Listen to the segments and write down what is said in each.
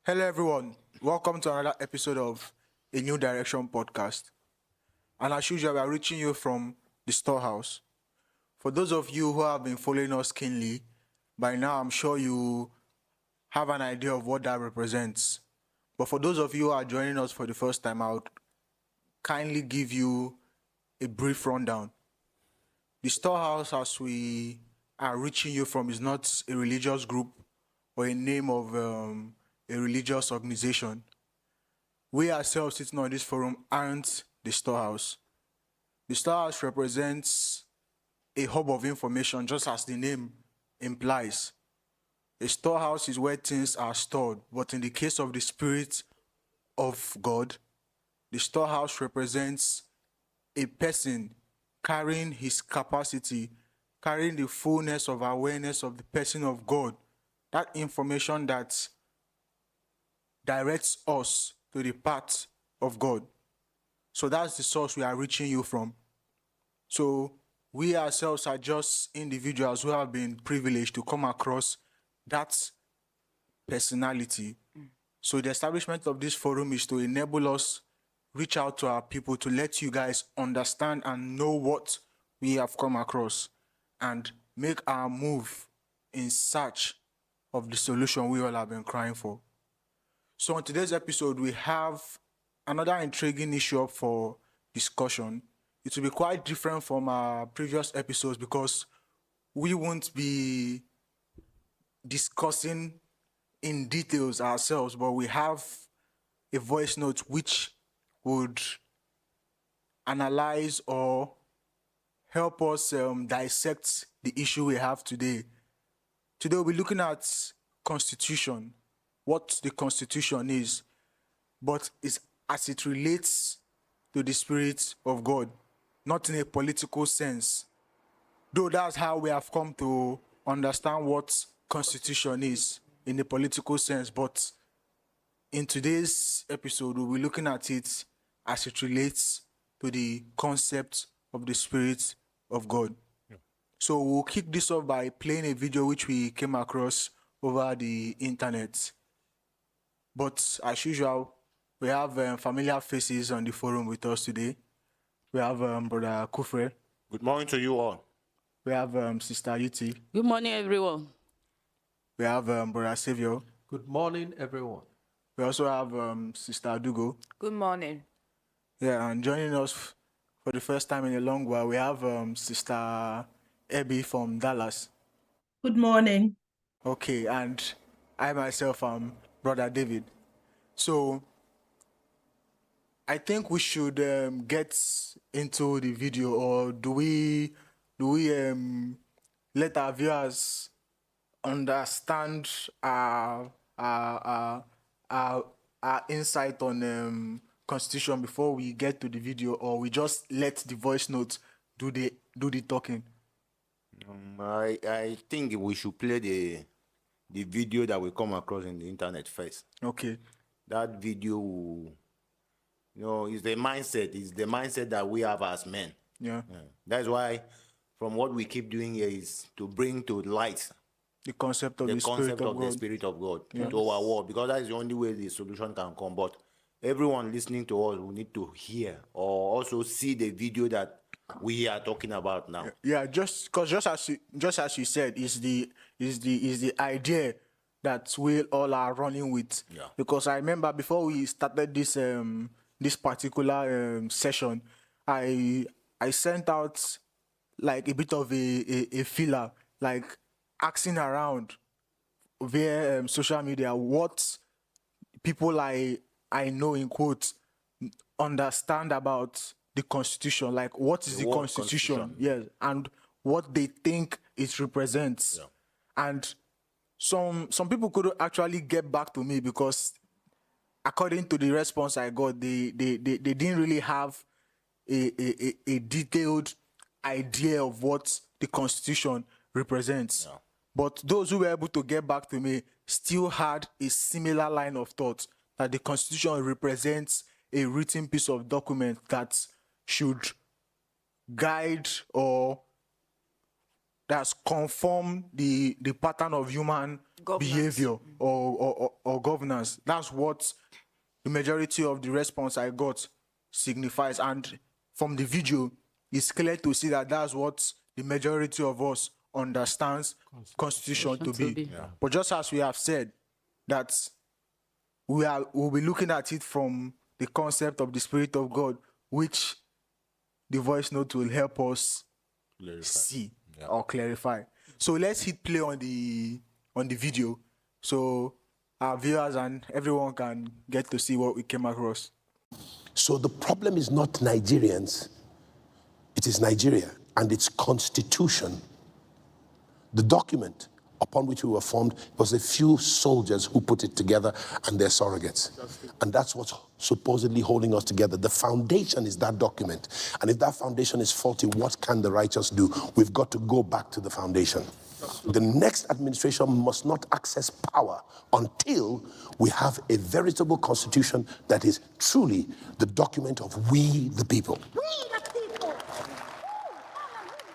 Hello, everyone. Welcome to another episode of a New Direction podcast. And as usual, we are reaching you from the storehouse. For those of you who have been following us keenly, by now I'm sure you have an idea of what that represents. But for those of you who are joining us for the first time, I would kindly give you a brief rundown. The storehouse, as we are reaching you from, is not a religious group or a name of a religious organization. We ourselves sitting on this forum aren't the storehouse. The storehouse represents a hub of information, just as the name implies. A storehouse is where things are stored, but in the case of the Spirit of God, the storehouse represents a person carrying his capacity, carrying the fullness of awareness of the person of God, that information that directs us to the path of God. So that's the source we are reaching you from. So we ourselves are just individuals who have been privileged to come across that personality. So the establishment of this forum is to enable us reach out to our people to let you guys understand and know what we have come across and make our move in search of the solution we all have been crying for. So on today's episode, we have another intriguing issue up for discussion. It will be quite different from our previous episodes because we won't be discussing in details ourselves, but we have a voice note which would analyze or help us dissect the issue we have today. Today we'll be looking at Constitution, what the Constitution is, but it's as it relates to the Spirit of God, not in a political sense. Though that's how we have come to understand what Constitution is in a political sense, but in today's episode, we'll be looking at it as it relates to the concept of the Spirit of God. Yeah. So we'll kick this off by playing a video which we came across over the internet. But as usual, we have familiar faces on the forum with us today. We have Brother Kufre. Good morning to you all. We have Sister Yuti. Good morning, everyone. We have Brother Savior. Good morning, everyone. We also have Sister Adugo. Good morning. Yeah, and joining us for the first time in a long while, we have Sister Abby from Dallas. Good morning. Okay, and I myself am Brother David. So I think we should get into the video, or do we let our viewers understand our insight on Constitution before we get to the video, or we just let the voice notes do the talking? I think we should play the video that we come across in the internet first. Okay. That video, is the mindset. It's the mindset that we have as men. Yeah. That's why, from what we keep doing here, is to bring to light the concept of the Spirit of God to our world, because that is the only way the solution can come. But everyone listening to us will need to hear or also see the video that we are talking about now. Yeah, just as you said, is the idea that we all are running with. Yeah. Because I remember before we started this particular session, I sent out like a bit of a filler, like asking around via social media what people I know in quotes understand about the Constitution, like what is the Constitution? Yes, and what they think it represents. Yeah. And some people could actually get back to me because according to the response I got, they didn't really have a detailed idea of what the Constitution represents. Yeah. But those who were able to get back to me still had a similar line of thought that the Constitution represents a written piece of document that should guide or that's conformed the pattern of human behavior or governance. That's what the majority of the response I got signifies. And from the video, it's clear to see that that's what the majority of us understands constitution to be. Yeah. But just as we have said, that we'll be looking at it from the concept of the Spirit of God, which the voice note will help us see or clarify. So let's hit play on the video, so our viewers and everyone can get to see what we came across. So the problem is not Nigerians, it is Nigeria and its constitution. The document upon which we were formed was a few soldiers who put it together and their surrogates. And that's what's supposedly holding us together. The foundation is that document. And if that foundation is faulty, what can the righteous do? We've got to go back to the foundation. The next administration must not access power until we have a veritable constitution that is truly the document of we the people. We the people.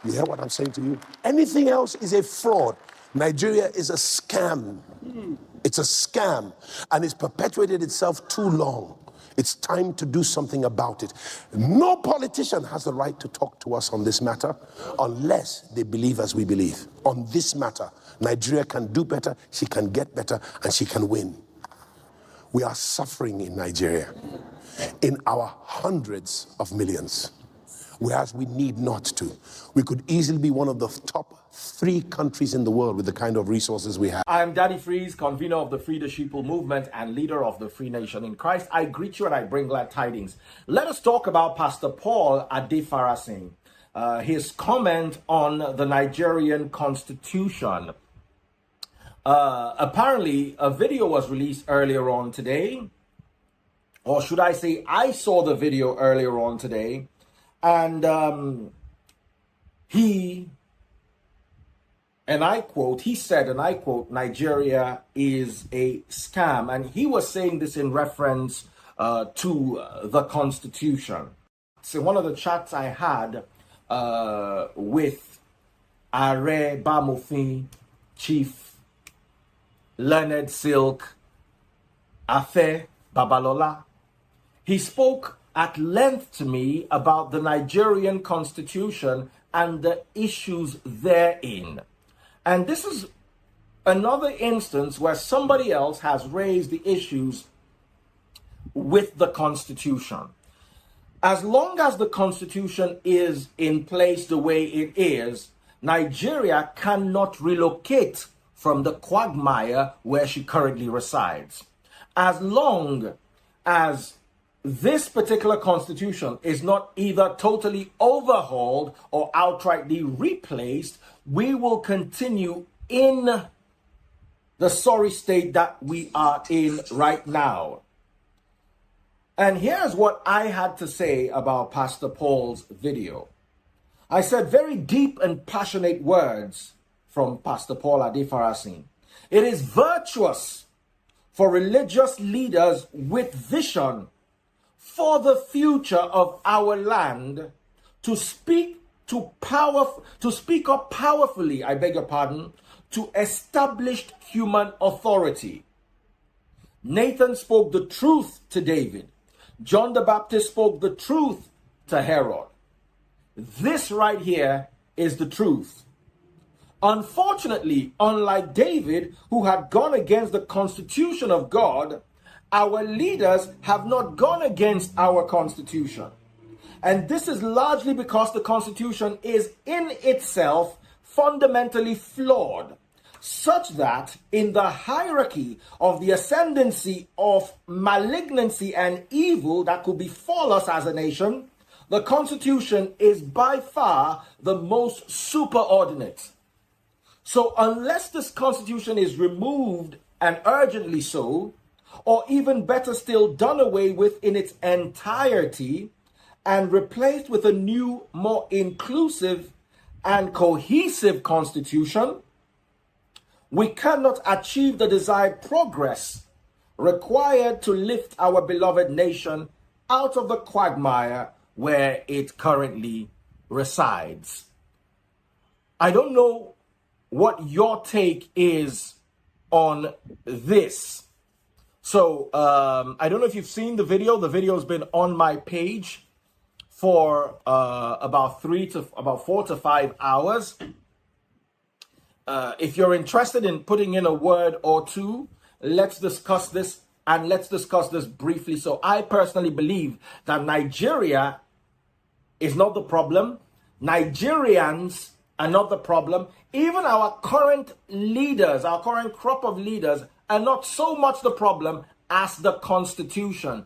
You hear what I'm saying to you? Anything else is a fraud. Nigeria is a scam. It's a scam, and it's perpetuated itself too long. It's time to do something about it. No politician has the right to talk to us on this matter unless they believe as we believe. On this matter, Nigeria can do better, she can get better, and she can win. We are suffering in Nigeria in our hundreds of millions, whereas we need not to. We could easily be one of the top 3 countries in the world with the kind of resources we have. I'm Daddy Freeze, convener of the Free the Sheeple movement and leader of the Free Nation in Christ. I greet you and I bring glad tidings. Let us talk about Pastor Paul ADEFARASIN, his comment on the Nigerian constitution. Apparently, a video was released earlier on today, or should I say, I saw the video earlier on today, and he said, and I quote, Nigeria is a scam. And he was saying this in reference to the Constitution. So one of the chats I had with Are Bamofin, Chief Leonard Silk, Afe Babalola, he spoke at length to me about the Nigerian Constitution and the issues therein. And this is another instance where somebody else has raised the issues with the Constitution. As long as the Constitution is in place the way it is, Nigeria cannot relocate from the quagmire where she currently resides. As long as this particular Constitution is not either totally overhauled or outrightly replaced, we will continue in the sorry state that we are in right now. And here's what I had to say about Pastor Paul's video. I said very deep and passionate words from Pastor Paul ADEFARASIN. It is virtuous for religious leaders with vision for the future of our land to speak up powerfully, to established human authority. Nathan spoke the truth to David. John the Baptist spoke the truth to Herod. This right here is the truth. Unfortunately, unlike David, who had gone against the constitution of God, our leaders have not gone against our constitution. And this is largely because the Constitution is in itself fundamentally flawed, such that in the hierarchy of the ascendancy of malignancy and evil that could befall us as a nation, the Constitution is by far the most superordinate. So unless this Constitution is removed, and urgently so, or even better still, done away with in its entirety, and replaced with a new, more inclusive and cohesive constitution, we cannot achieve the desired progress required to lift our beloved nation out of the quagmire where it currently resides. I don't know what your take is on this. So I don't know if you've seen the video. The video's been on my page for about 4 to 5 hours. If you're interested in putting in a word or two, let's discuss this, and let's discuss this briefly. So I personally believe that Nigeria is not the problem. Nigerians are not the problem. Even our current leaders, our current crop of leaders, are not so much the problem as the Constitution.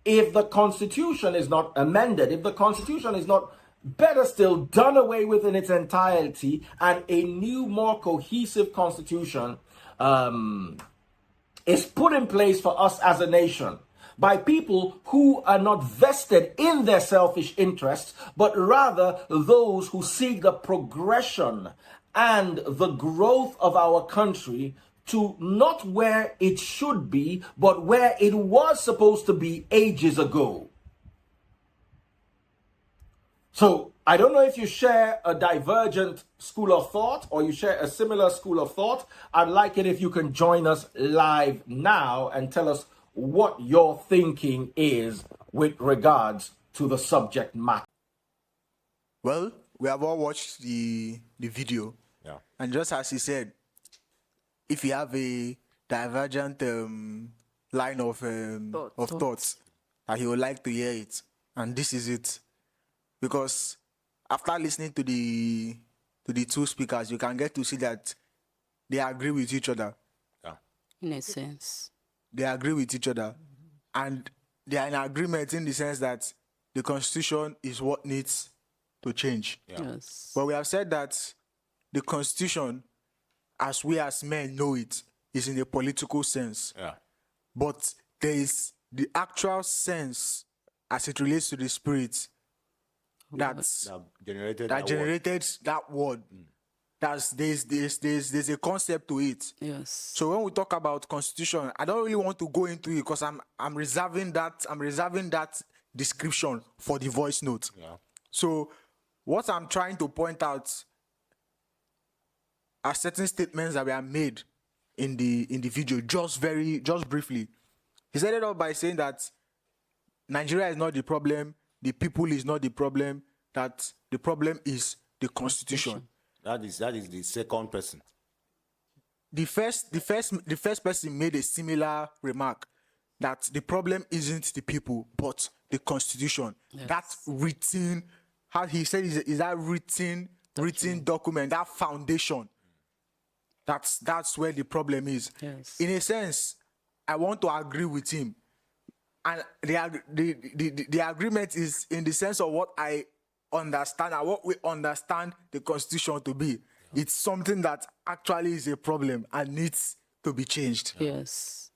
If the Constitution is not amended, if the Constitution is not, better still, done away with in its entirety, and a new, more cohesive Constitution is put in place for us as a nation by people who are not vested in their selfish interests, but rather those who seek the progression and the growth of our country to not where it should be, but where it was supposed to be ages ago. So I don't know if you share a divergent school of thought or you share a similar school of thought. I'd like it if you can join us live now and tell us what your thinking is with regards to the subject matter. Well, we have all watched the video. Yeah. And just as he said, if you have a divergent line of thoughts, that he would like to hear it. And this is it. Because after listening to the two speakers, you can get to see that they agree with each other. Yeah. In a sense. They agree with each other. And they are in agreement in the sense that the Constitution is what needs to change. Yeah. Yes. But we have said that the Constitution, as we as men know it, is in a political sense. Yeah. But there is the actual sense as it relates to the spirit that Generated generated that word. There's a concept to it. Yes. So when we talk about Constitution, I don't really want to go into it because I'm reserving that description for the voice note. Yeah. So what I'm trying to point out are certain statements that were made in the video, just briefly. He set it up by saying that Nigeria is not the problem, the people is not the problem, that the problem is the Constitution. That is the second person. The first person made a similar remark that the problem isn't the people, but the Constitution. Yes. That's written, how he said, is that written document, that foundation. That's where the problem is. Yes. In a sense, I want to agree with him. And the agreement is in the sense of what I understand and what we understand the Constitution to be. It's something that actually is a problem and needs to be changed. Yes.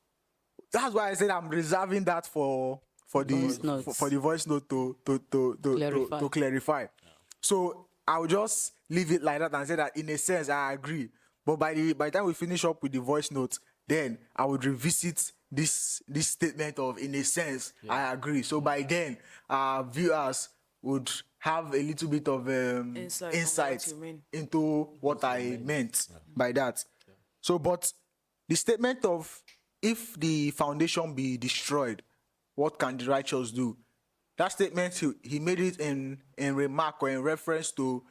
That's why I said I'm reserving that for Voice the notes. for the voice note to clarify. Yeah. So I'll just leave it like that and say that in a sense I agree. But by the time we finish up with the voice note, then I would revisit this statement of in a sense I agree. So by then our viewers would have a little bit of insight into what I meant by that. So, but the statement of if the foundation be destroyed, what can the righteous do? That statement, he made it in remark or in reference to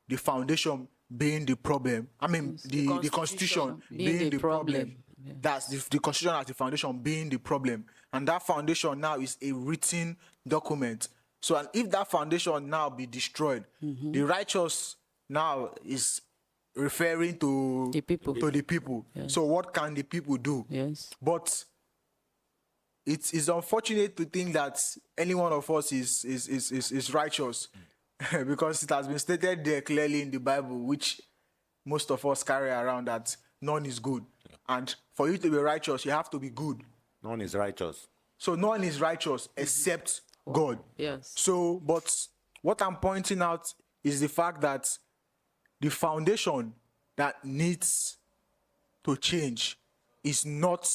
the foundation being the problem. I mean, the Constitution being the problem. Yes. That's the Constitution as the foundation being the problem. And that foundation now is a written document. So, and if that foundation now be destroyed, the righteous now is referring to The people. Yes. So what can the people do? Yes. But it is unfortunate to think that any one of us is righteous because it has been stated there clearly in the Bible, which most of us carry around, that none is good. And for you to be righteous, you have to be good. None is righteous. So none is righteous except God. Yes. So, but what I'm pointing out is the fact that the foundation that needs to change is not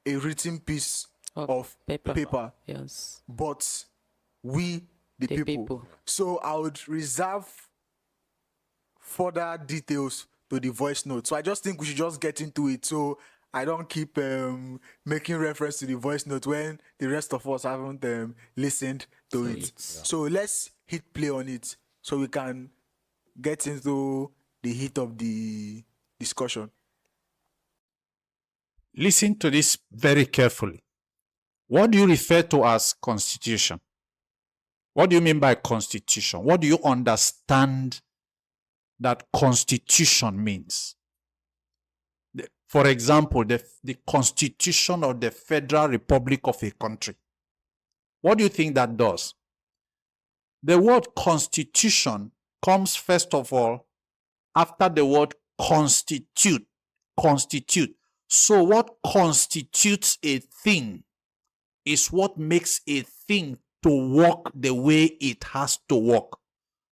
a written piece of paper, Yes. but we, the people. So I would reserve further details to the voice note. So I just think we should just get into it. So I don't keep making reference to the voice note when the rest of us haven't listened to it. So let's hit play on it so we can get into the heat of the discussion. Listen to this very carefully. What do you refer to as constitution? What do you mean by constitution? What do you understand that constitution means? For example, the constitution of the Federal Republic of a country. What do you think that does? The word constitution comes first of all after the word constitute. Constitute. So what constitutes a thing is what makes a thing to work the way it has to work.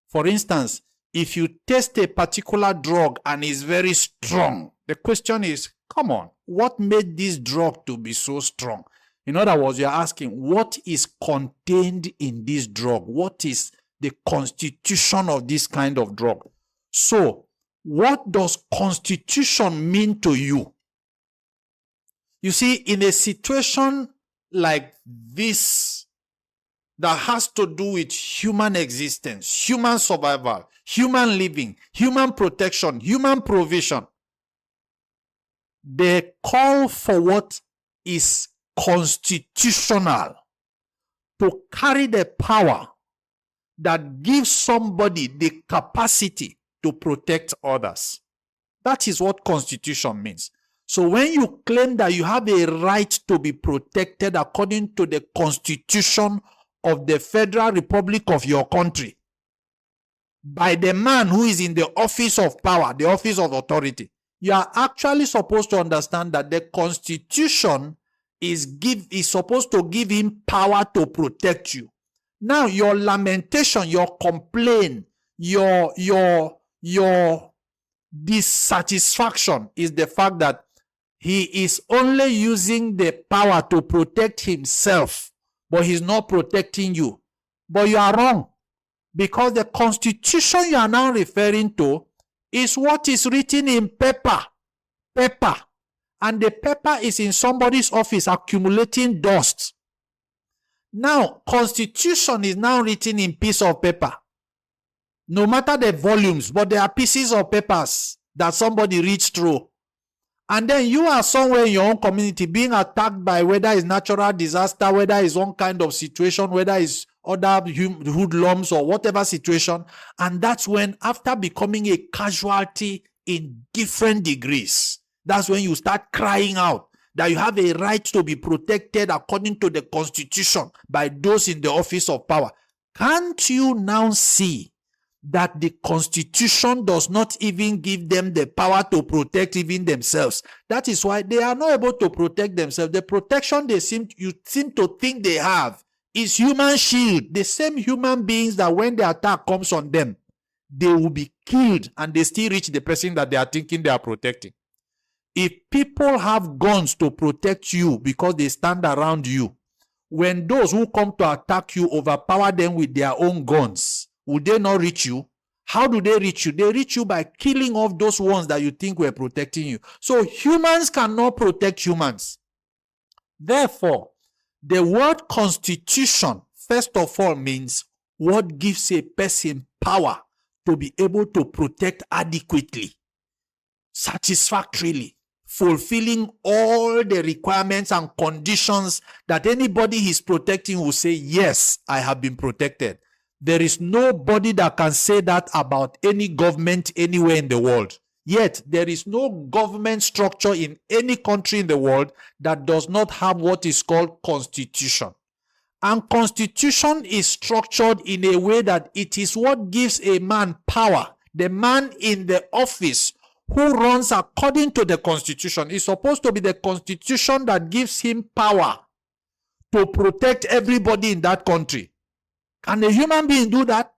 For instance, if you test a particular drug and it's very strong, the question is, come on, what made this drug to be so strong? In other words, you're asking, what is contained in this drug? What is the constitution of this kind of drug? So, what does constitution mean to you? You see, in a situation like this that has to do with human existence, human survival, human living, human protection, human provision, they call for what is constitutional to carry the power that gives somebody the capacity to protect others. That is what constitution means. So when you claim that you have a right to be protected according to the constitution of the Federal Republic of your country by the man who is in the office of power, the office of authority, you are actually supposed to understand that the constitution is supposed to give him power to protect you. Now your lamentation, your complaint, your dissatisfaction is the fact that he is only using the power to protect himself, but he's not protecting you. But you are wrong, because the constitution you are now referring to is what is written in paper. Paper. And the paper is in somebody's office accumulating dust. Now, constitution is now written in piece of paper. No matter the volumes, but there are pieces of papers that somebody reads through. And then you are somewhere in your own community being attacked by whether it's natural disaster, whether it's one kind of situation, whether it's other hoodlums or whatever situation. And that's when, after becoming a casualty in different degrees, that's when you start crying out that you have a right to be protected according to the constitution by those in the office of power. Can't you now see that the constitution does not even give them the power to protect even themselves? That is why they are not able to protect themselves. The protection you seem to think they have is human shield. The same human beings that when the attack comes on them, they will be killed and they still reach the person that they are thinking they are protecting. If people have guns to protect you because they stand around you, when those who come to attack you overpower them with their own guns, would they not reach you? How do they reach you? They reach you by killing off those ones that you think were protecting you. So humans cannot protect humans. Therefore, the word constitution, first of all, means what gives a person power to be able to protect adequately, satisfactorily, fulfilling all the requirements and conditions that anybody he's protecting will say, yes, I have been protected. There is nobody that can say that about any government anywhere in the world. Yet, there is no government structure in any country in the world that does not have what is called constitution. And constitution is structured in a way that it is what gives a man power. The man in the office who runs according to the constitution is supposed to be the constitution that gives him power to protect everybody in that country. Can a human being do that?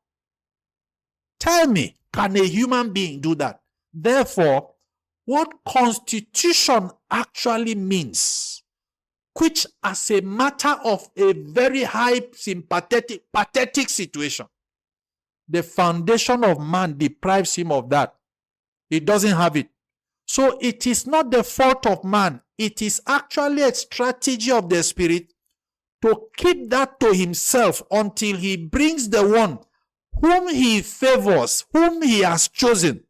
Tell me, can a human being do that? Therefore, what constitution actually means, which as a matter of a very high pathetic situation, The foundation of man deprives him of that. He doesn't have it. So it is not the fault of man. It is actually a strategy of the Spirit to keep that to himself until he brings the one whom he favors, whom he has chosen.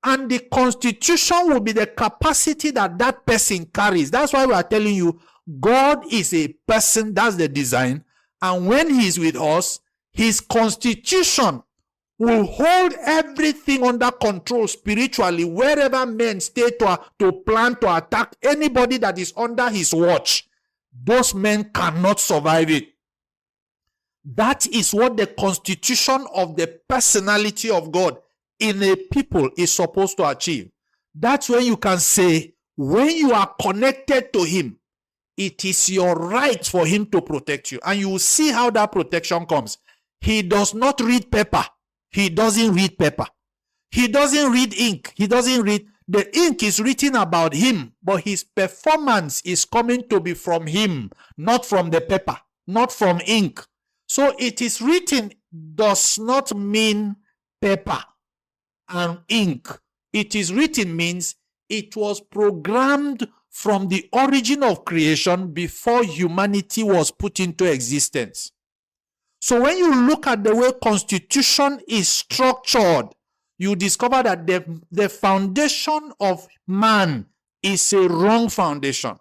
And the constitution will be the capacity that that person carries. That's why we are telling you, God is a person. That's the design. And when he is with us, his constitution will hold everything under control spiritually, wherever men stay to plan to attack anybody that is under his watch. Those men cannot survive it. That is what the constitution of the personality of God in a people is supposed to achieve. That's when you can say, when you are connected to him, it is your right for him to protect you. And you will see how that protection comes. He does not read paper. He doesn't read paper. He doesn't read ink. He doesn't read. The ink is written about him, but his performance is coming to be from him, not from the paper, not from ink. So it is written does not mean paper and ink. It is written means it was programmed from the origin of creation before humanity was put into existence. So when you look at the way constitution is structured, you discover that the foundation of man is a wrong foundation.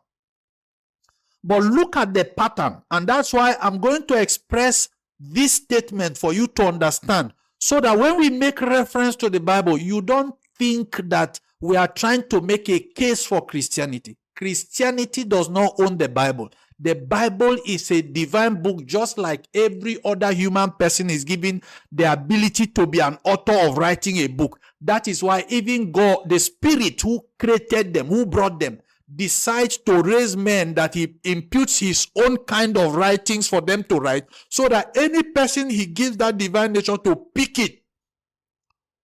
But look at the pattern, and that's why I'm going to express this statement for you to understand, so that when we make reference to the Bible, you don't think that we are trying to make a case for Christianity. Christianity does not own the Bible. The Bible is a divine book, just like every other human person is given the ability to be an author of writing a book. That is why even God, the Spirit who created them, who brought them, decides to raise men that he imputes his own kind of writings for them to write, so that any person he gives that divine nature to pick it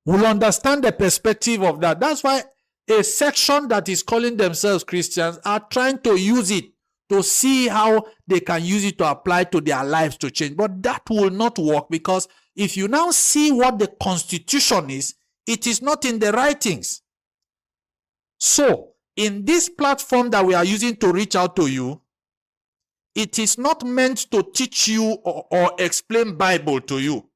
will understand the perspective of that. That's why a section that is calling themselves Christians are trying to use it to see how they can use it to apply to their lives to change. But that will not work, because if you now see what the constitution is, it is not in the writings. So, in this platform that we are using to reach out to you, it is not meant to teach you or explain Bible to you.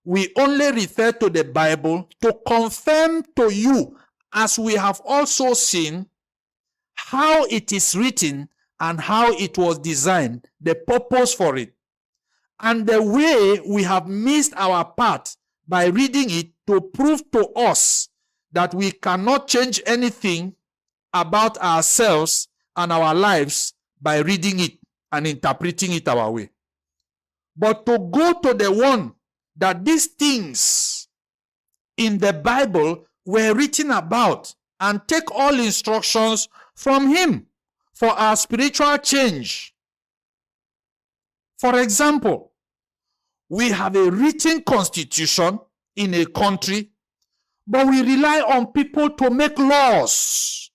We only refer to the Bible to confirm to you, as we have also seen, how it is written and how it was designed, the purpose for it, and the way we have missed our part by reading it to prove to us that we cannot change anything about ourselves and our lives by reading it and interpreting it our way. But to go to the one that these things in the Bible were written about and take all instructions from him for our spiritual change. For example, we have a written constitution in a country, but we rely on people to make laws.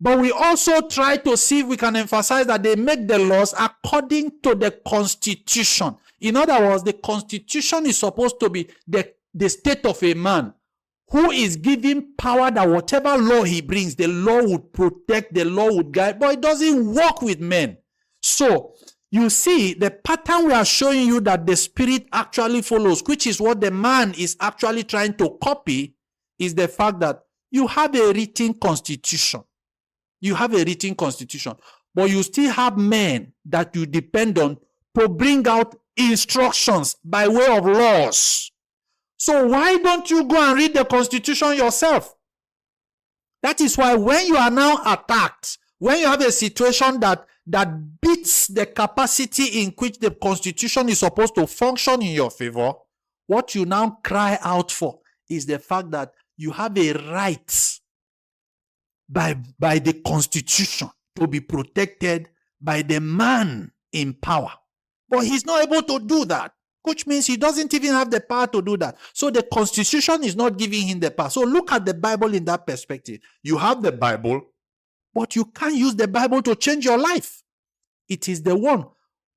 But we also try to see if we can emphasize that they make the laws according to the constitution. In other words, the constitution is supposed to be the state of a man who is given power that whatever law he brings, the law would protect, the law would guide, but it doesn't work with men. So, you see, the pattern we are showing you that the Spirit actually follows, which is what the man is actually trying to copy, is the fact that you have a written constitution. You have a written constitution, but you still have men that you depend on to bring out instructions by way of laws. So why don't you go and read the constitution yourself? That is why when you are now attacked, when you have a situation that beats the capacity in which the constitution is supposed to function in your favor, what you now cry out for is the fact that you have a right by the constitution to be protected by the man in power. But he's not able to do that, which means he doesn't even have the power to do that. So the constitution is not giving him the power. So look at the Bible in that perspective. You have the Bible, but you can't use the Bible to change your life. It is the one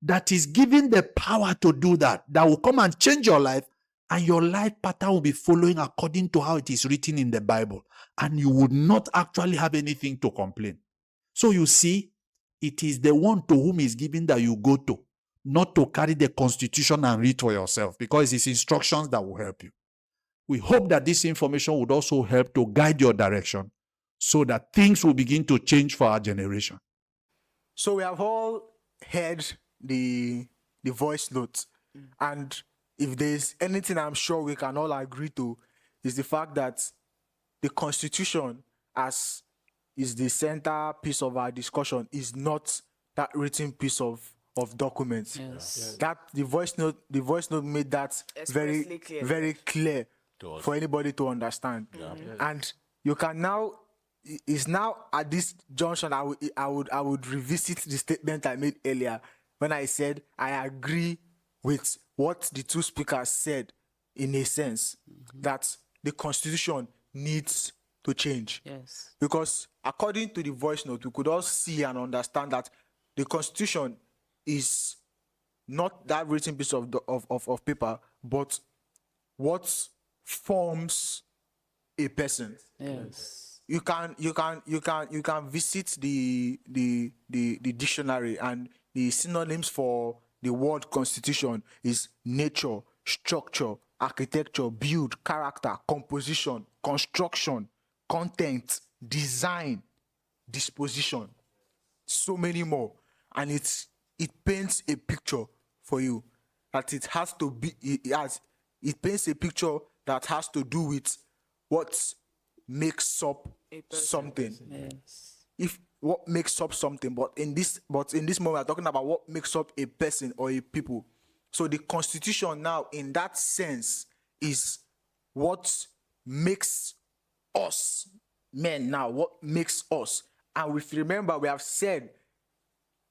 that is given the power to do that will come and change your life and your life pattern will be following according to how it is written in the Bible, and you would not actually have anything to complain. So you see, it is the one to whom is given that you go to, not to carry the constitution and read for yourself, because it's instructions that will help you. We hope that this information would also help to guide your direction so that things will begin to change for our generation. So we have all heard the voice notes, and if there's anything I'm sure we can all agree to, is the fact that the Constitution, as is the center piece of our discussion, is not that written piece of documents. Yes. That the voice note made that very Expressly clear. very clear for anybody to understand. And you can now, is now at this junction, I would revisit the statement I made earlier when I said I agree with what the two speakers said, in a sense, that the Constitution needs to change. Yes. Because according to the voice note, we could all see and understand that the Constitution is not that written piece of paper, but what forms a person. Yes. You can visit the dictionary, and the synonyms for the word Constitution is nature, structure, architecture, build, character, composition, construction, content, design, disposition, so many more. And it paints a picture for you that it has to be, it paints a picture that has to do with what makes up something. Yes. If what makes up something, but in this moment we're talking about what makes up a person or a people. So the Constitution now, in that sense, is what makes us men now, what makes us. And if you remember, we have said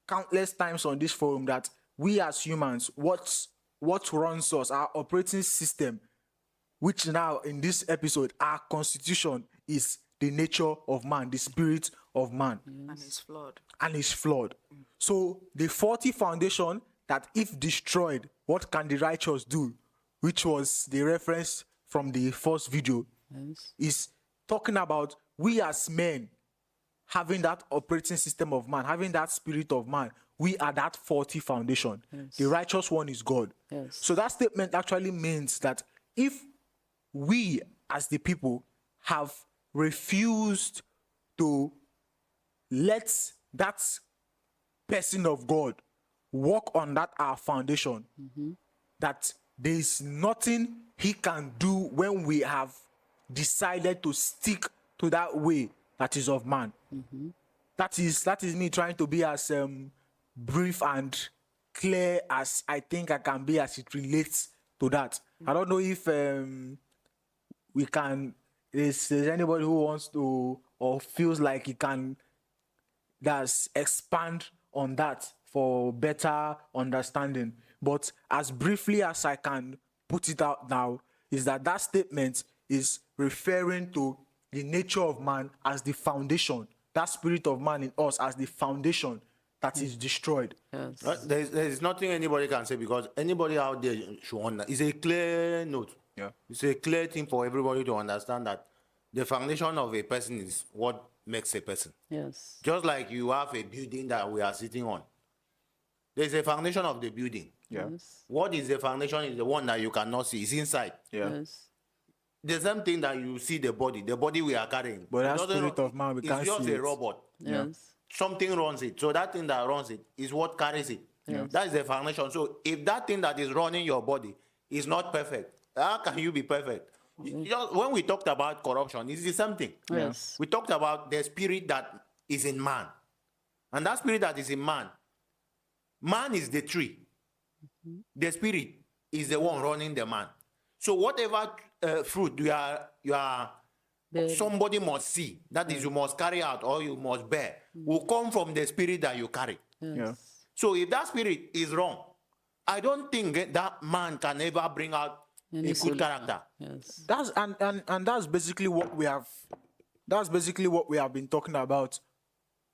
countless times on this forum that we as humans, what runs us, our operating system, which now in this episode, our Constitution, is the nature of man, the spirit of man. And it's flawed. And it's flawed. So the faulty foundation that, if destroyed, what can the righteous do, which was the reference from the first video, Yes. is talking about we as men having that operating system of man, having that spirit of man. We are that faulty foundation. Yes. The righteous one is God. Yes. So that statement actually means that if we as the people have refused to let that person of God walk on that our foundation, that there is nothing he can do when we have decided to stick to that way that is of man. That is me trying to be as brief and clear as I think I can be as it relates to that. I don't know if we can, is there anybody who wants to or feels like he can expand on that for better understanding. But as briefly as I can put it out now, is that statement is referring to the nature of man as the foundation, that spirit of man in us as the foundation that is destroyed. Yes. There's nothing anybody can say, because anybody out there should understand. It's a clear note. Yeah. It's a clear thing for everybody to understand that the foundation of a person is what makes a person. Yes. Just like you have a building that we are sitting on. There's a foundation of the building. Yeah. Yes. What is the foundation is the one that you cannot see. It's inside. Yeah. Yes. The same thing that you see the body we are carrying. But that It doesn't- spirit of man, we can't It's just see a it. robot. Yes. Something runs it. So that thing that runs it is what carries it. Yes. That is the foundation. So if that thing that is running your body is not perfect, how can you be perfect? Just when we talked about corruption, it's the same thing. Yes. We talked about the spirit that is in man. And that spirit that is in man is the tree. The spirit is the one running the man. So whatever fruit you are Bearing. somebody must see, that is, you must carry out or you must bear, will come from the spirit that you carry. Yeah. So if that spirit is wrong, I don't think that man can ever bring out Any a good solution. character. Yes. That's and that's basically what we have. That's basically what we have been talking about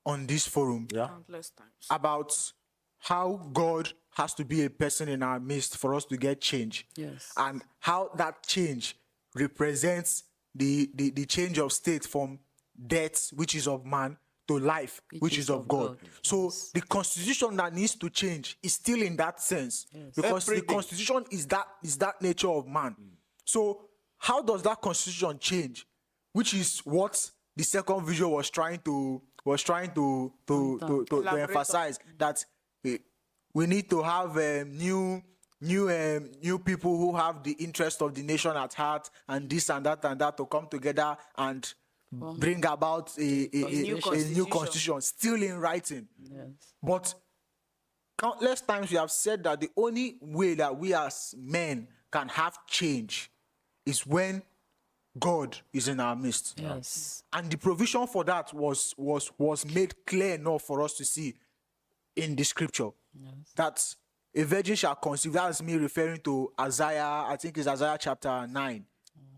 on this forum. Yeah. Countless times. About how God has to be a person in our midst for us to get change. Yes. And how that change represents the change of state from death, which is of man, to life, which is of God. So Yes. the constitution that needs to change is still in that sense, because the Everything. constitution is that nature of man. So how does that constitution change? Which is what the second video was trying to Elaborate on. emphasize, that we need to have new people who have the interest of the nation at heart, and this and that to come together and bring about a new constitution, still in writing. Yes. But countless times we have said that the only way that we as men can have change is when God is in our midst. Yes. And the provision for that was made clear enough for us to see in the scripture. That a virgin shall conceive. That's me referring to Isaiah, I think it's Isaiah chapter 9.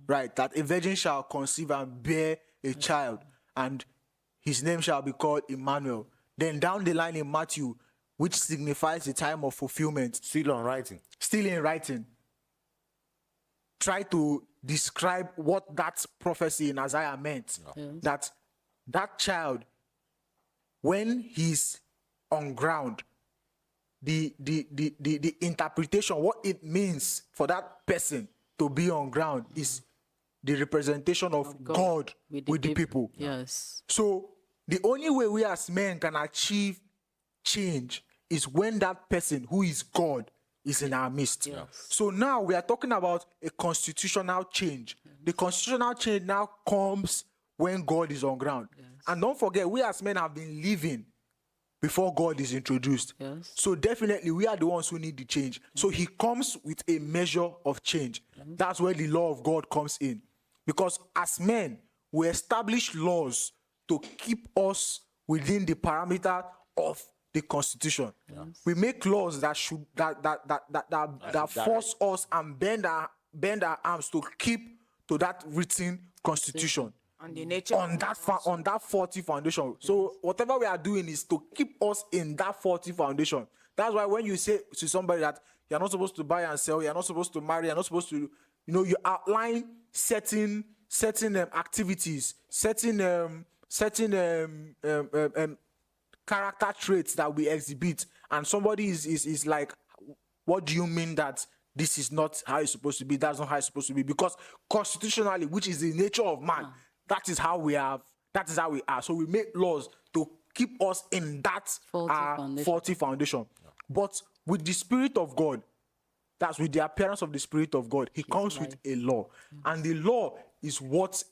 Right, that a virgin shall conceive and bear a child, and his name shall be called Emmanuel. Then down the line in Matthew, which signifies the time of fulfillment, Still on writing. still in writing, try to describe what that prophecy in Isaiah meant. Yes. That child, when he's on ground, the interpretation, what it means for that person to be on ground, is the representation of God with the people. Yes. So the only way we as men can achieve change is when that person who is God is in our midst. Yes. So now we are talking about a constitutional change. The constitutional change now comes when God is on ground. And don't forget, we as men have been living before God is introduced. Yes. So definitely we are the ones who need the change. So he comes with a measure of change. That's where the law of God comes in. Because as men, we establish laws to keep us within the parameter of the constitution. We make laws that should that force us and bend our arms to keep to that written constitution. And the nature On that faulty foundation. So whatever we are doing is to keep us in that faulty foundation. That's why when you say to somebody that you're not supposed to buy and sell, you're not supposed to marry, you're not supposed to, you outline certain activities, certain character traits that we exhibit, and somebody is like, what do you mean that this is not how it's supposed to be? That's not how it's supposed to be. Because constitutionally, which is the nature of man, that is how we are. So we make laws to keep us in that faulty foundation. But with the Spirit of God, that's with the appearance of the Spirit of God, he comes with a law. And the law is what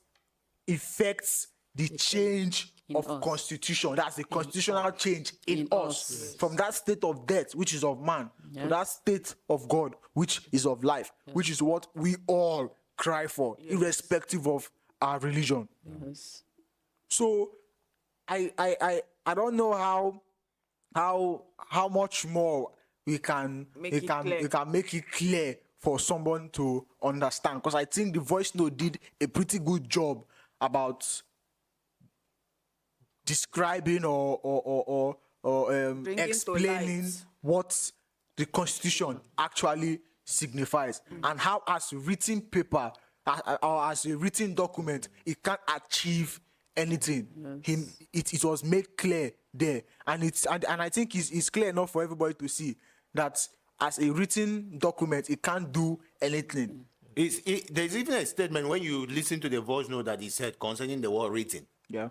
affects the change of us. constitution. That's the constitutional change in us. From that state of death, which is of man, to that state of God, which is of life, which is what we all cry for, irrespective of our religion. Yes. So I don't know how much more we can make it clear for someone to understand, because I think the voice note did a pretty good job about describing or explaining what the Constitution actually signifies, and how as written paper or as a written document it can't achieve anything. It was made clear there, and I think it's clear enough for everybody to see that as a written document it can't do anything. There's even a statement when you listen to the voice note that he said concerning the word written. Yeah.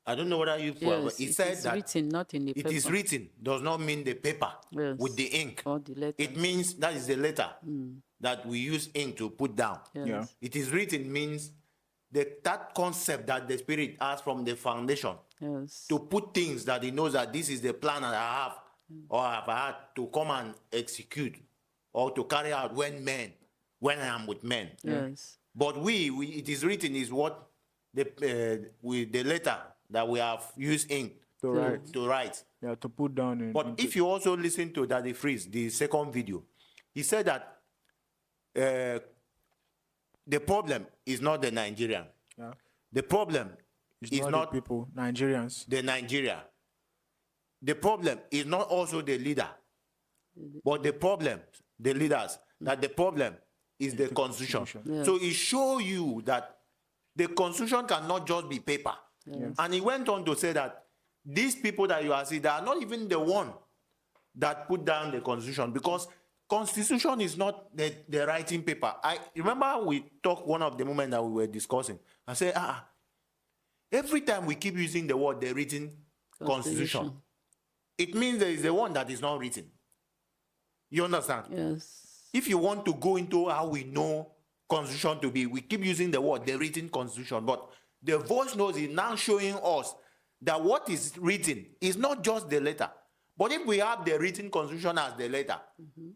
I don't know whether you. Yes, He it said is that written, not in the it paper. is written does not mean the paper with the ink. Or the letter. It means that is the letter that we use ink to put down. Yes. Yeah. It is written means that concept that the Spirit has from the foundation Yes. to put things that he knows that this is the plan that I have or have had to come and execute or to carry out when I am with men. Yes. But it is written is what with the letter that we have used ink to write. Yeah, to put down in. But if you also listen to Daddy Freeze, the second video, he said that the problem is not the Nigerian. Yeah. The problem is not the people, Nigerians. the Nigeria. The problem is not also the leader. But the problem, the leaders, that the problem is the constitution. Yes. So it shows you that the constitution cannot just be paper. And he went on to say that these people that you are seeing, they are not even the one that put down the constitution, because constitution is not the writing paper. I remember we talked one of the moments that we were discussing. I said, every time we keep using the word the written constitution, it means there is the one that is not written. You understand? Yes. If you want to go into how we know constitution to be, we keep using the word the written constitution, but the voice note is now showing us that what is written is not just the letter. But if we have the written constitution as the letter,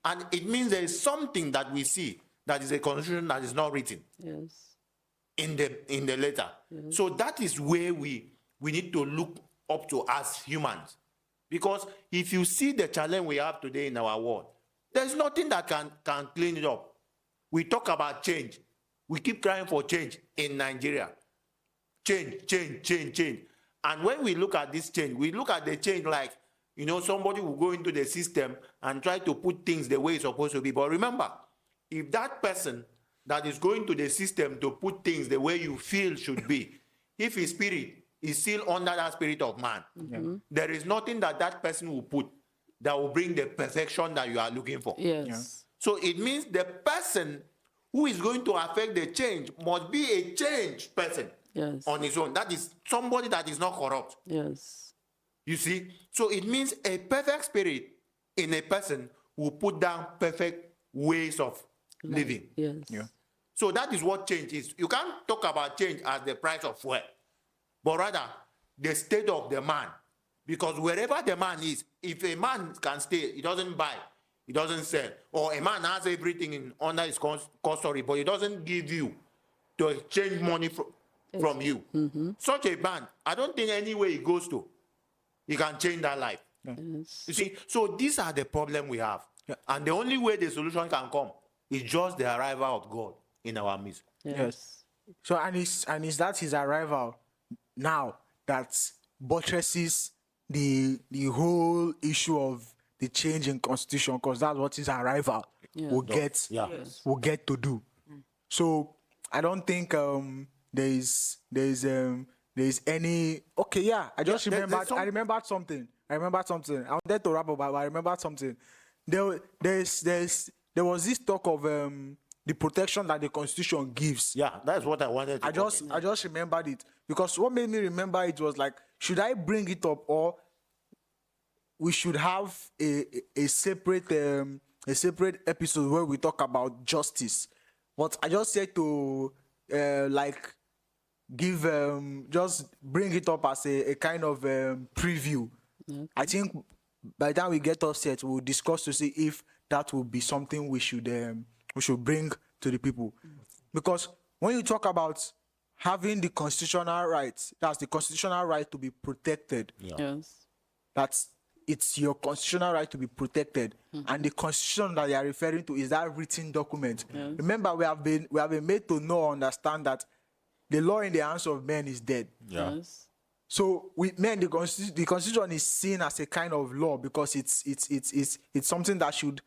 and it means there is something that we see that is a constitution that is not written Yes. in the letter. So that is where we need to look up to as humans. Because if you see the challenge we have today in our world, there's nothing that can clean it up. We talk about change. We keep crying for change in Nigeria. Change. And when we look at this change, we look at the change like, somebody will go into the system and try to put things the way it's supposed to be. But remember, if that person that is going to the system to put things the way you feel should be, if his spirit is still under that spirit of man, there is nothing that person will put that will bring the perfection that you are looking for. Yes. So it means the person who is going to affect the change must be a changed person Yes. on his own. That is somebody that is not corrupt. Yes. You see? So it means a perfect spirit in a person will put down perfect ways of living. Yes. So that is what change is. You can't talk about change as the price of fuel, but rather the state of the man. Because wherever the man is, if a man can stay, he doesn't buy, he doesn't sell, or a man has everything under his custody, but he doesn't give you to exchange money from you. Such a man, I don't think anywhere he goes to, he can change that life. Yes. You see, so these are the problem we have. And the only way the solution can come is just the arrival of God in our midst. Yes. So and it's that his arrival now that buttresses the whole issue of the change in constitution, because that's what his arrival will get to do. So I don't think there's any I just remembered I remembered something. I wanted to wrap up, but I remembered something. There was this talk of the protection that the constitution gives. Yeah, that's what I wanted to I just remembered it, because what made me remember it was like, should I bring it up, or we should have a separate episode where we talk about justice? But I just said to give just bring it up as a kind of preview. I think by the time we get offset, we'll discuss to see if that will be something we should bring to the people. Because when you talk about having the constitutional rights, that's the constitutional right to be protected. Yes. It's your constitutional right to be protected, and the constitution that you are referring to is that written document. Remember, we have been made to know, understand that the law in the hands of men is dead. Yes. So the constitution is seen as a kind of law, because it's something that should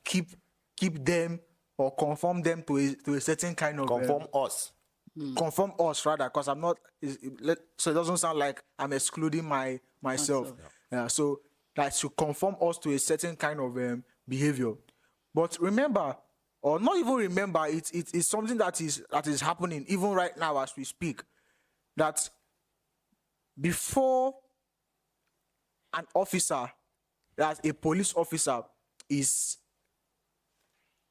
keep them or conform them to a certain kind of conform us rather, because I'm not, so it doesn't sound like I'm excluding myself. So that should conform us to a certain kind of behavior. But remember, or not even remember, it's something that is happening even right now as we speak, that before an officer, that a police officer is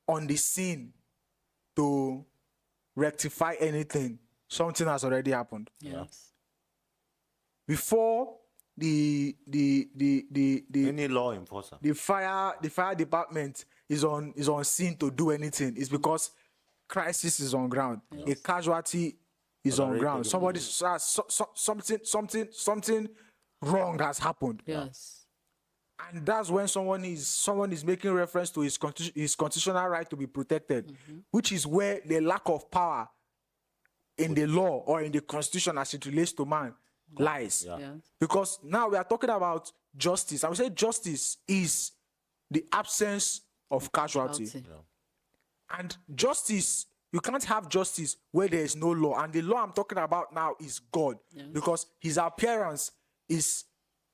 on the scene to rectify anything, something has already happened. Yes. Before any law enforcer, the fire department is on scene to do anything, it's because crisis is on ground. A casualty is on ground. Somebody something wrong has happened. Yes. And that's when someone is making reference to his constitutional right to be protected, which is where the lack of power in the law or in the constitution as it relates to man lies. Yes. Because now we are talking about justice. I would say justice is the absence of casualty. Casualty. And justice, you can't have justice where there is no law. And the law I'm talking about now is God, because his appearance is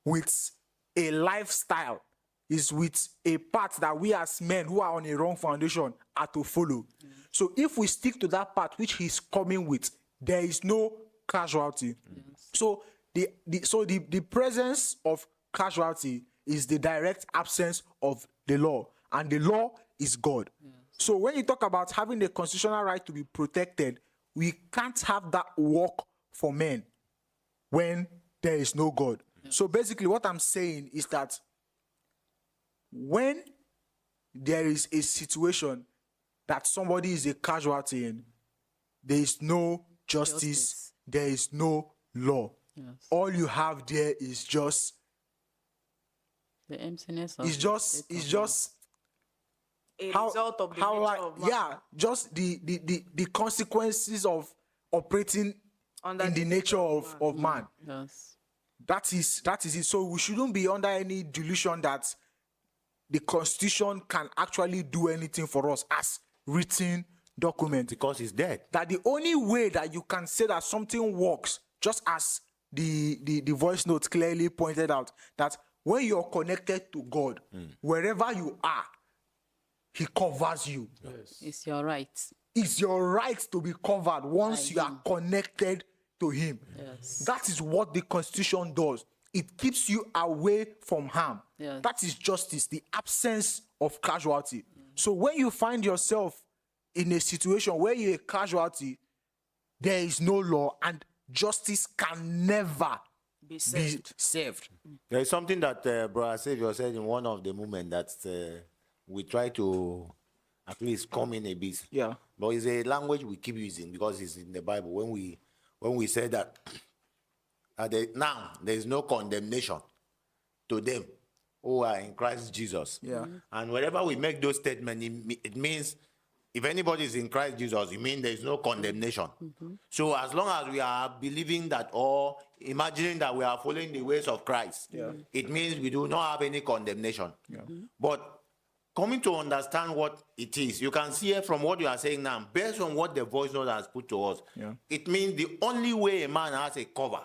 with a lifestyle, is with a path that we as men who are on a wrong foundation are to follow. So if we stick to that path which he's coming with, there is no casualty. So the presence of casualty is the direct absence of the law, and the law is God. So when you talk about having the constitutional right to be protected, we can't have that work for men when there is no God. So basically what I'm saying is that when there is a situation that somebody is a casualty in, there is no justice. There is no law. All you have there is just The emptiness of it's just A how result of the how nature like of man. yeah, just the consequences of operating Under in the nature of man. Yes. That is it. So we shouldn't be under any delusion that the Constitution can actually do anything for us as written document. Because it's dead. That the only way that you can say that something works, just as the voice note clearly pointed out, that when you're connected to God, wherever you are, he covers you. It's your right. It's your right to be covered once By you are him. connected to him. Yes. That is what the Constitution does. It keeps you away from harm. Yes. That is justice, the absence of casualty. So when you find yourself in a situation where you're a casualty, there is no law and justice can never Be be saved. saved. There is something that Brother Savior said in one of the movements that we try to at least come in a bit. Yeah. But it's a language we keep using because it's in the Bible. When we say that now there is no condemnation to them who are in Christ Jesus. Yeah. And whenever we make those statements, it means if anybody is in Christ Jesus, it means there is no condemnation. So as long as we are believing that or imagining that we are following the ways of Christ, it means we do not have any condemnation. But coming to understand what it is, you can see it from what you are saying now, based on what the voice note has put to us. It means the only way a man has a cover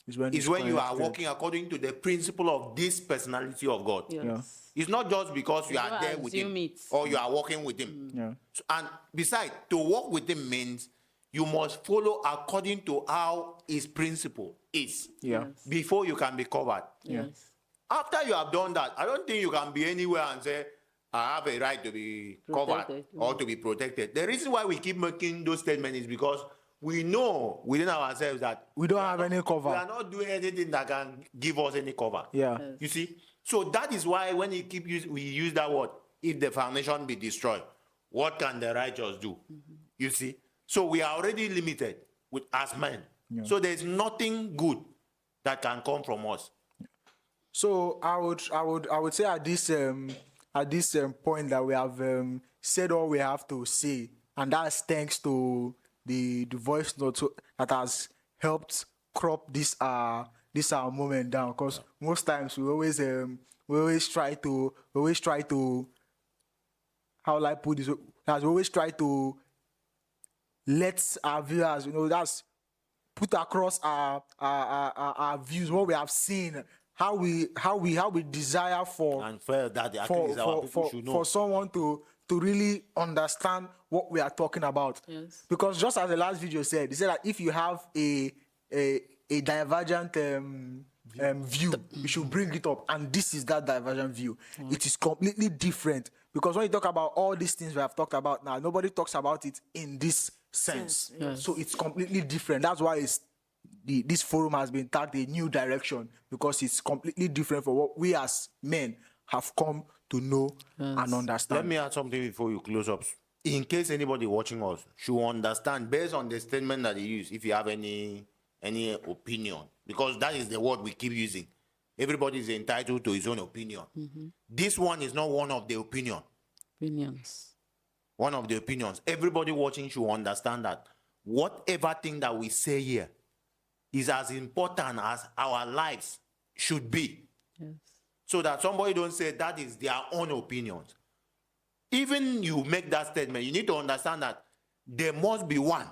Is when, is it's when you are connected. walking according to the principle of this personality of God. Yes. It's not just because you are don't there with him assume it. or you are walking with him. Yeah. So, and besides, to walk with him means you must follow according to how his principle is Yeah. before you can be covered. Yes. After you have done that, I don't think you can be anywhere and say, I have a right to be covered Protected. or to be protected. The reason why we keep making those statements is because we know within ourselves that We don't have any cover. we are not doing anything that can give us any cover. Yeah. You see? So that is why when we use that word, if the foundation be destroyed, what can the righteous do? You see? So we are already limited with as men. So there's nothing good that can come from us. So I would say at this point that we have said all we have to say, and that's thanks to the voice note that has helped crop this moment down. Because most times we always try to how will I put this? We always try to let our viewers, that's put across our views, what we have seen, how we desire for And for that, at least our people should know. for someone to really understand what we are talking about. Yes. Because just as the last video said, they said that if you have a divergent view, you should bring it up, and this is that divergent view. It is completely different, because when you talk about all these things we have talked about now, nobody talks about it in this sense. Yes. So it's completely different. That's why this forum has been tagged a new direction, because it's completely different from what we as men have come to know and understand. Let me add something before you close up. In case anybody watching us should understand, based on the statement that he used, if you have any opinion, because that is the word we keep using. Everybody is entitled to his own opinion. This one is not one of the opinion. Opinions. One of the opinions. Everybody watching should understand that whatever thing that we say here is as important as our lives should be. Yes. so that somebody don't say that is their own opinions. Even you make that statement, you need to understand that there must be one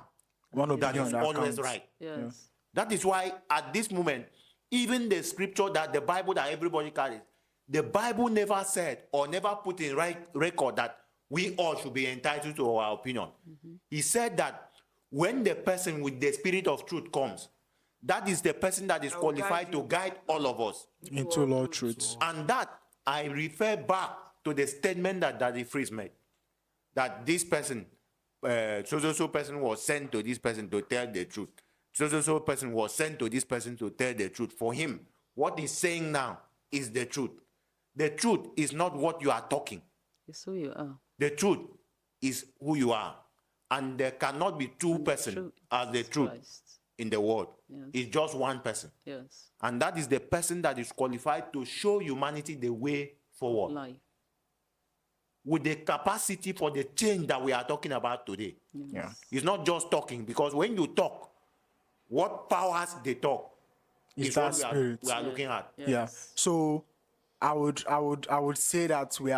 that opinion is that always counts. right. Yes. That is why at this moment, even the scripture that the Bible that everybody carries, the Bible never said or never put in record that we all should be entitled to our opinion. He said that when the person with the spirit of truth comes, that is the person that is I will qualified guide to you. guide all of us. Into all law truth. truths. And that I refer back to the statement that Daddy Freeze made, that this person, so person was sent to this person to tell the truth. So person was sent to this person to tell the truth. For him, what he's saying now is the truth. The truth is not what you are talking. It's who you are. The truth is who you are. And there cannot be two persons truth as the is truth Christ. in the world. Yes. It's just one person. Yes. And that is the person that is qualified to show humanity the way forward, Life. with the capacity for the change that we are talking about today. Yeah. It's not just talking, because when you talk, what powers they talk It's is that what spirit. we are looking at. Yes. Yeah. So I would say that we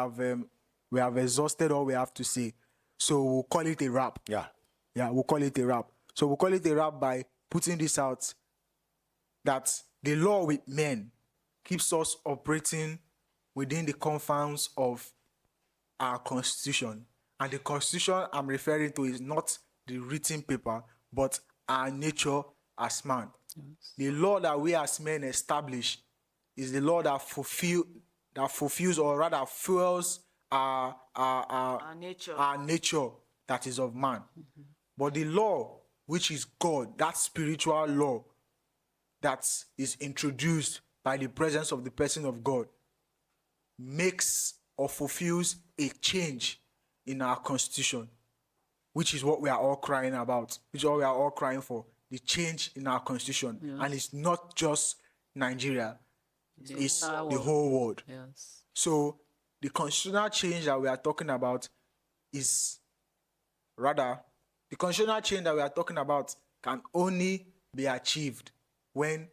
have exhausted all we have to say. So we'll call it a wrap. Yeah. Yeah, we'll call it a wrap. So we'll call it a wrap by putting this out, that the law with men keeps us operating within the confines of our constitution. And the constitution I'm referring to is not the written paper, but our nature as man. The law that we as men establish is the law that fulfills or rather fuels our nature that is of man. But the law, which is God, that spiritual law that is introduced by the presence of the person of God, makes or fulfills a change in our constitution, which is what we are all crying about, which is what we are all crying for, the change in our constitution. Yes. And it's not just Nigeria, it's entire the world. whole world. Yes. So the constitutional change that we are talking about can only be achieved when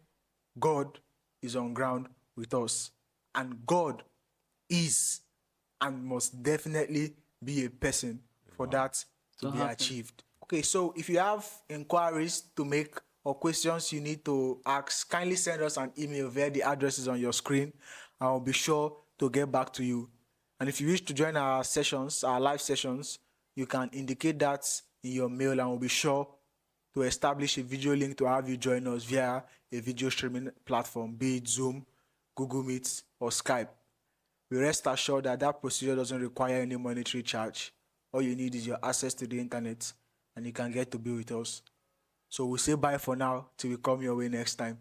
God is on ground with us. And God is and must definitely be a person for that to be happen. achieved. Okay, so if you have inquiries to make or questions you need to ask, kindly send us an email via the addresses on your screen. I will be sure to get back to you. And if you wish to join our sessions, our live sessions, you can indicate that in your mail, and we'll be sure to establish a video link to have you join us via a video streaming platform, be it Zoom, Google Meet, or Skype. We rest assured that that procedure doesn't require any monetary charge. All you need is your access to the internet, and you can get to be with us. So we'll say bye for now till we come your way next time.